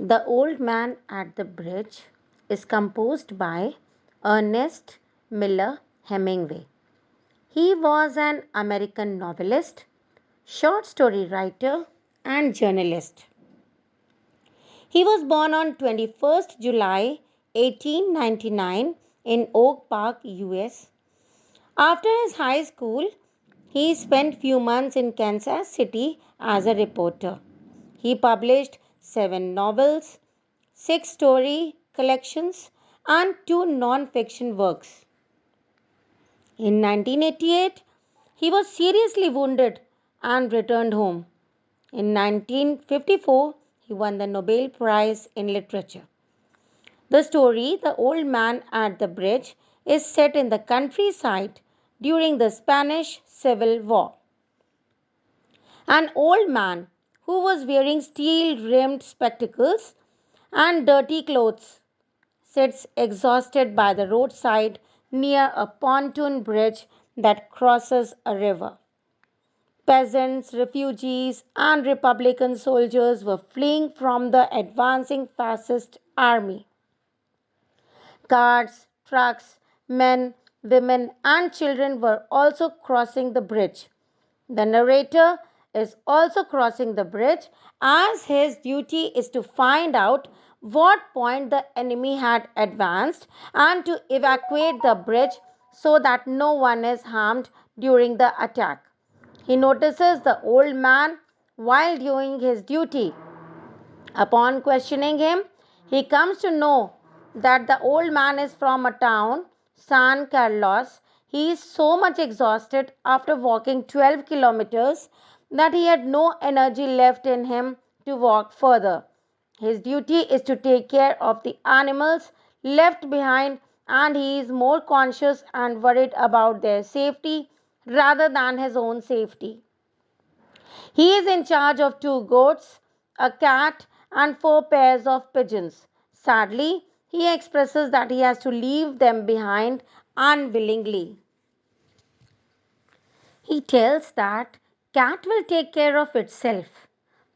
The Old Man at the Bridge is composed by Ernest Miller Hemingway. He was an American novelist, short story writer, and journalist. He was born on 21st July 1899 in Oak Park, US. After his high school, he spent few months in Kansas City as a reporter. He published 7 novels, 6 story collections, and 2 non-fiction works. In 1988, he was seriously wounded and returned home. In 1954, he won the Nobel Prize in Literature. The story, The Old Man at the Bridge, is set in the countryside during the Spanish Civil War. An old man who was wearing steel-rimmed spectacles and dirty clothes sits exhausted by the roadside near a pontoon bridge that crosses a river. Peasants, refugees, and Republican soldiers were fleeing from the advancing fascist army. Cars, trucks, men, women, and children were also crossing the bridge. The narrator is also crossing the bridge as his duty is to find out what point the enemy had advanced and to evacuate the bridge so that no one is harmed during the attack. He notices the old man while doing his duty. Upon questioning him, he comes to know that the old man is from a town, San Carlos. He is so much exhausted after walking 12 kilometers that he had no energy left in him to walk further. His duty is to take care of the animals left behind, and he is more conscious and worried about their safety rather than his own safety. He is in charge of 2 goats, a cat, and 4 pairs of pigeons. Sadly, he expresses that he has to leave them behind unwillingly. He tells that cat will take care of itself,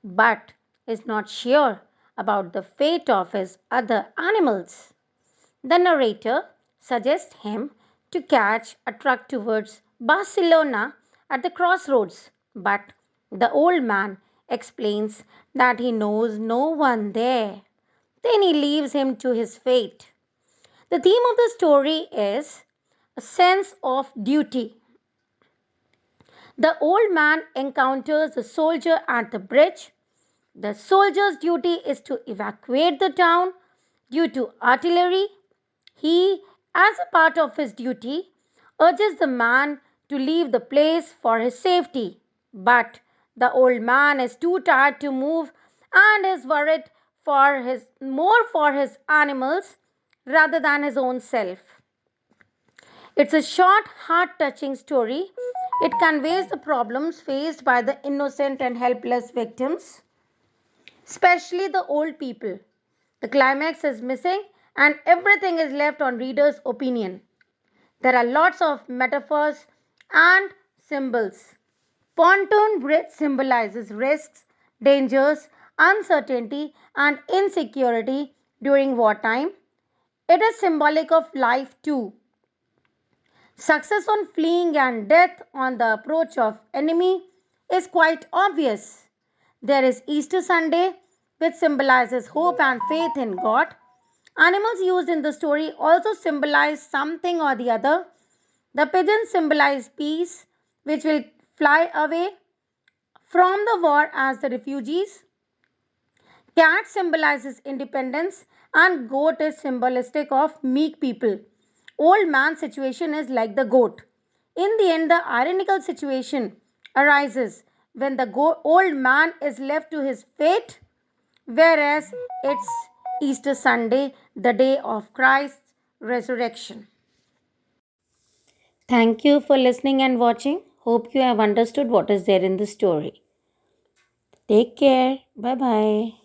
but is not sure about the fate of his other animals. The narrator suggests him to catch a truck towards Barcelona at the crossroads, but the old man explains that he knows no one there. Then he leaves him to his fate. The theme of the story is a sense of duty. The old man encounters a soldier at the bridge. The soldier's duty is to evacuate the town due to artillery. He, as a part of his duty, urges the man to leave the place for his safety. But the old man is too tired to move and is worried more for his animals rather than his own self. It's a short, heart touching story. It conveys the problems faced by the innocent and helpless victims, especially the old people. The climax is missing and everything is left on reader's opinion. There are lots of metaphors and symbols. Pontoon bridge symbolizes risks, dangers, uncertainty, and insecurity during wartime. It is symbolic of life too. Success on fleeing and death on the approach of enemy is quite obvious. There is Easter Sunday, which symbolizes hope and faith in God. Animals used in the story also symbolize something or the other. The pigeons symbolize peace, which will fly away from the war as the refugees. Cat symbolizes independence and goat is symbolistic of meek people. Old man's situation is like the goat. In the end, the ironical situation arises when the old man is left to his fate, whereas it's Easter Sunday, the day of Christ's resurrection. Thank you for listening and watching. Hope you have understood what is there in the story. Take care. Bye bye.